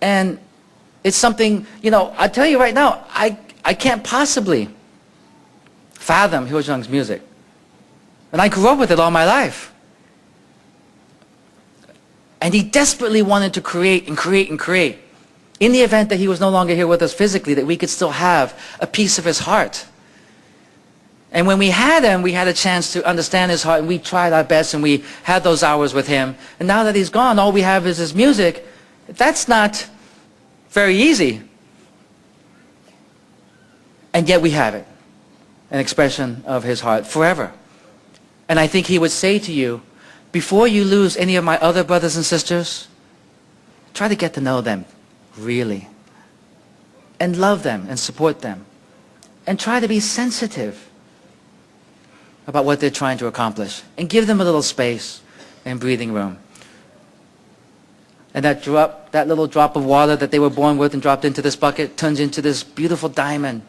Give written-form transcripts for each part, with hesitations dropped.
And it's something, I tell you right now, I can't possibly fathom Hyo Jung's music. And I grew up with it all my life. And he desperately wanted to create and create and create. In the event that he was no longer here with us physically, that we could still have a piece of his heart. And when we had him, we had a chance to understand his heart, and we tried our best, and we had those hours with him. And now that he's gone, all we have is his music. That's not very easy. And yet we have it, an expression of his heart forever. And I think he would say to you, before you lose any of my other brothers and sisters, try to get to know them, really. And love them and support them. And try to be sensitive about what they're trying to accomplish. And give them a little space and breathing room. And that little drop of water that they were born with and dropped into this bucket turns into this beautiful diamond,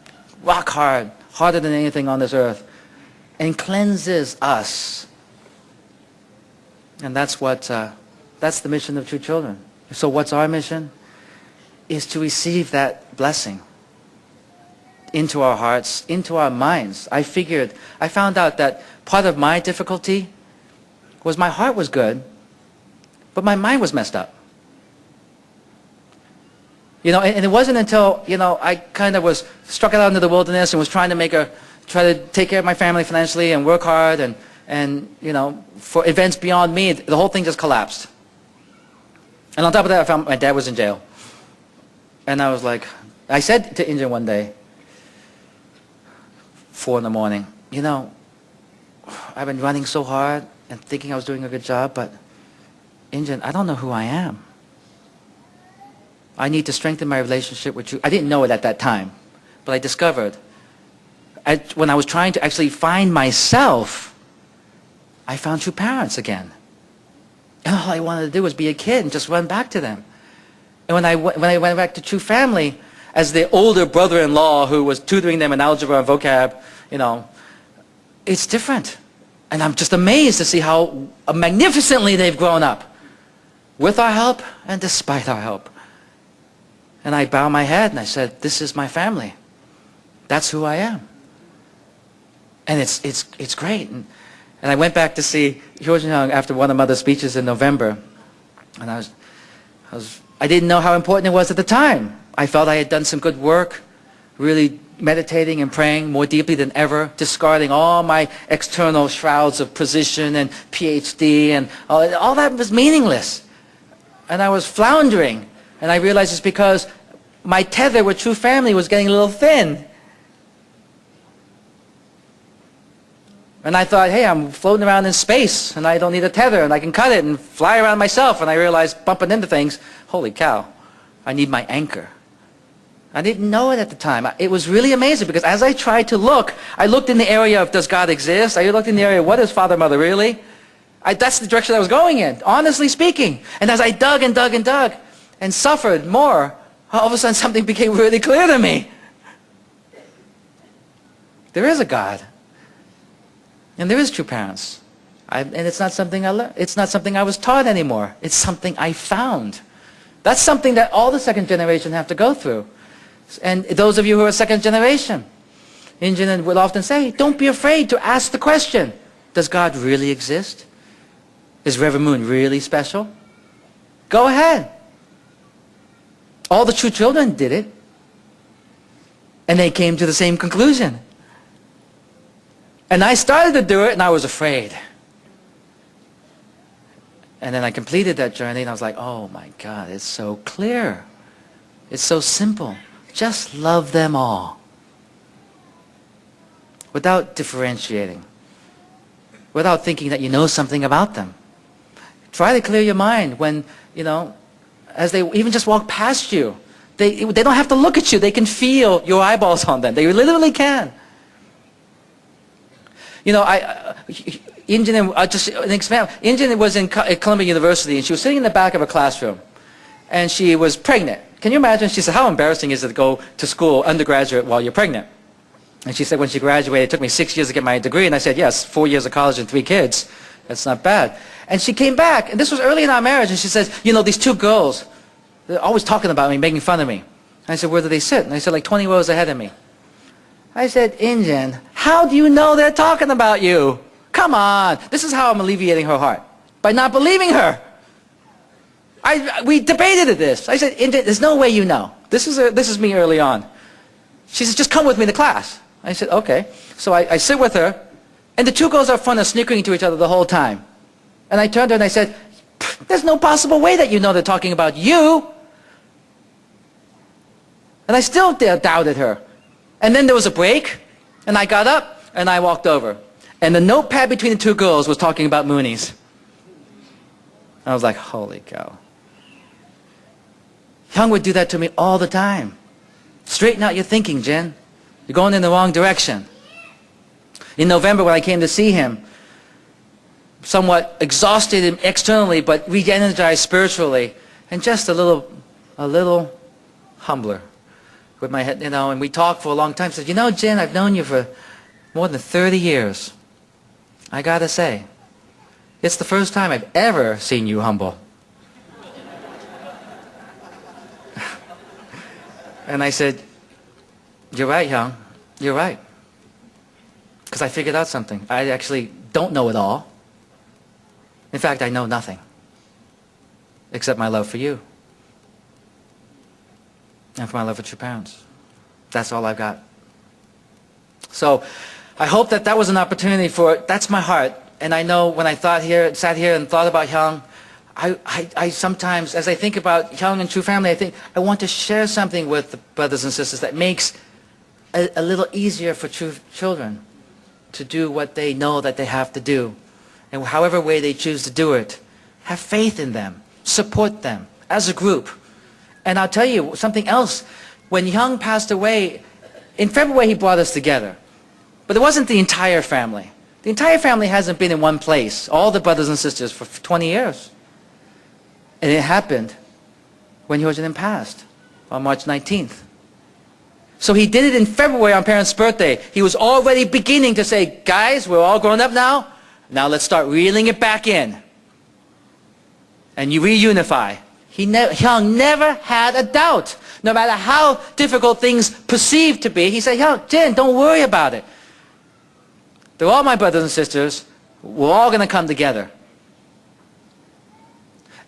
rock hard, harder than anything on this earth, and cleanses us. And that's the mission of true children. So what's our mission? Is to receive that blessing into our hearts, into our minds. I found out that part of my difficulty was my heart was good, but my mind was messed up. And it wasn't until, I kind of was struck out into the wilderness and was trying to take care of my family financially and work hard and for events beyond me, the whole thing just collapsed. And on top of that, I found my dad was in jail. And I was like, I said to In Jin one day, 4 in the morning, I've been running so hard and thinking I was doing a good job, but In Jin, I don't know who I am. I need to strengthen my relationship with you. I didn't know it at that time, but I discovered when I was trying to actually find myself, I found true parents again. And all I wanted to do was be a kid and just run back to them. And when I went back to true family, as the older brother-in-law who was tutoring them in algebra and vocab, it's different. And I'm just amazed to see how magnificently they've grown up. With our help and despite our help. And I bowed my head and I said, this is my family. That's who I am. And it's great. And I went back to see Hyo Jin Moon after one of Mother's speeches in November. And I didn't know how important it was at the time. I felt I had done some good work, really meditating and praying more deeply than ever, discarding all my external shrouds of position and PhD, and all that was meaningless. And I was floundering. And I realized it's because my tether with true family was getting a little thin. And I thought, hey, I'm floating around in space, and I don't need a tether, and I can cut it and fly around myself. And I realized, bumping into things, holy cow, I need my anchor. I didn't know it at the time. It was really amazing, because as I tried to look, I looked in the area of, does God exist? I looked in the area of, what is Father, Mother, really? That's the direction I was going in, honestly speaking. And as I dug and dug and dug, and suffered more, all of a sudden something became really clear to me. There is a God. And there is true parents. And it's not something I learned. It's not something I was taught anymore. It's something I found. That's something that all the second generation have to go through. And those of you who are second generation, In Jin would often say, don't be afraid to ask the question, does God really exist? Is Reverend Moon really special? Go ahead. All the true children did it. And they came to the same conclusion. And I started to do it, and I was afraid. And then I completed that journey, and I was like, oh my God, it's so clear. It's so simple. Just love them all. Without differentiating. Without thinking that you know something about them. Try to clear your mind when, as they even just walk past you. They don't have to look at you. They can feel your eyeballs on them. They literally can. In Jin, just an example. In Jin was at Columbia University, and she was sitting in the back of a classroom, and she was pregnant. Can you imagine? She said, how embarrassing is it to go to school, undergraduate, while you're pregnant? And she said, when she graduated, it took me 6 years to get my degree. And I said, yes, 4 years of college and 3 kids. That's not bad. And she came back, and this was early in our marriage, and she says, these 2 girls, They're always talking about me, making fun of me. I said, where do they sit? And they said, like 20 rows ahead of me. I said, In Jin, how do you know they're talking about you? Come on. This is how I'm alleviating her heart. By not believing her. We debated this. I said, In Jin, there's no way you know. This is me early on. She said, just come with me to class. I said, okay. So I sit with her, and the two girls up front are snickering to each other the whole time. And I turned to her and I said, there's no possible way that you know they're talking about you. And I still doubted her. And then there was a break, and I got up, and I walked over. And the notepad between the two girls was talking about Moonies. I was like, holy cow. Hyung would do that to me all the time. Straighten out your thinking, Jin. You're going in the wrong direction. In November, when I came to see him, somewhat exhausted externally, but re-energized spiritually, and just a little humbler with my head, and we talked for a long time. Said, Jin, I've known you for more than 30 years. I gotta say, it's the first time I've ever seen you humble. And I said, you're right, Hyung. You're right. Because I figured out something. I actually don't know it all. In fact, I know nothing. Except my love for you. And for my love for your parents. That's all I've got. So, I hope that was an opportunity that's my heart. And I know when I sat here and thought about Hyung, I sometimes, as I think about Hyung and True Family, I think I want to share something with the brothers and sisters that makes a little easier for true children to do what they know that they have to do. And however way they choose to do it, have faith in them, support them as a group. And I'll tell you something else. When Hyung passed away, in February he brought us together. But it wasn't the entire family. The entire family hasn't been in one place, all the brothers and sisters, for 20 years. And it happened when Hyo Jin passed on March 19th. So he did it in February on Parents' birthday. He was already beginning to say, guys, we're all grown up now. Now let's start reeling it back in. And you reunify. Hyung never had a doubt. No matter how difficult things perceived to be, he said, Hyung, Jin, don't worry about it. They're all my brothers and sisters. We're all going to come together.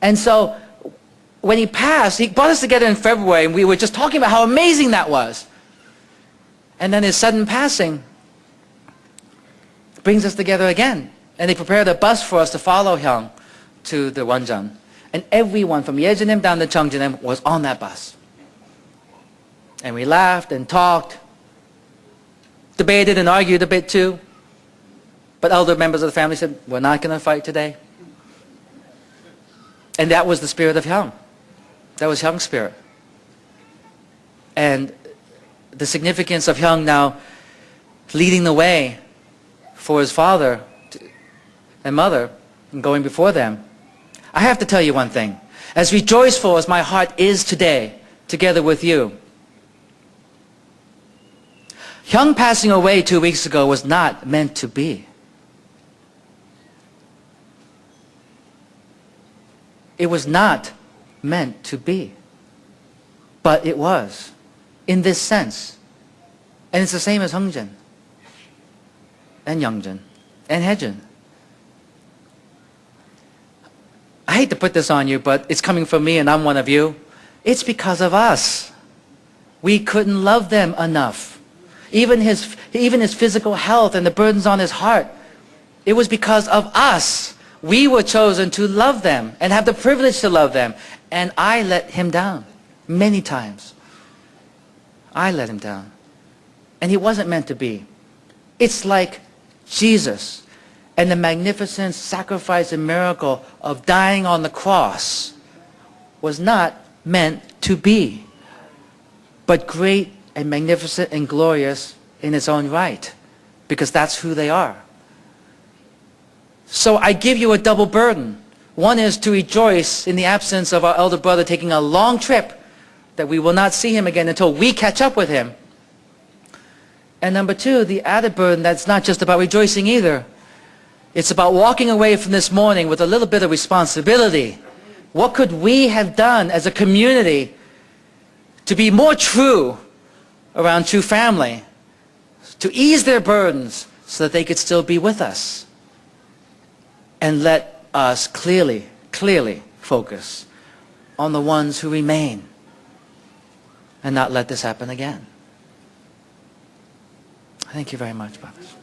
And so, when he passed, he brought us together in February, and we were just talking about how amazing that was. And then his sudden passing brings us together again. And they prepared a bus for us to follow Hyung to the Wonjeon. And everyone from Yejinim down to Cheongjinim was on that bus. And we laughed and talked, debated and argued a bit too. But elder members of the family said, we're not going to fight today. And that was the spirit of Hyung. That was Hyung's spirit. And the significance of Hyung now leading the way for his father and mother and going before them. I have to tell you one thing. As rejoiceful as my heart is today, together with you, Hyung passing away 2 weeks ago was not meant to be. It was not meant to be. But it was, in this sense. And it's the same as Hyeongjin, and Youngjin, and Haejin. I hate to put this on you, but it's coming from me and I'm one of you. It's because of us. We couldn't love them enough. Even his physical health and the burdens on his heart, it was because of us. We were chosen to love them and have the privilege to love them. And I let him down many times. I let him down. And he wasn't meant to be. It's like Jesus and the magnificent sacrifice and miracle of dying on the cross was not meant to be, but great and magnificent and glorious in its own right, because that's who they are. So I give you a double burden. One is to rejoice in the absence of our elder brother taking a long trip, that we will not see him again until we catch up with him. And number two, the added burden that's not just about rejoicing either. It's about walking away from this morning with a little bit of responsibility what could we have done as a community to be more true around true family, to ease their burdens so that they could still be with us? And let us clearly focus on the ones who remain and not let this happen again. Thank you very much, brothers.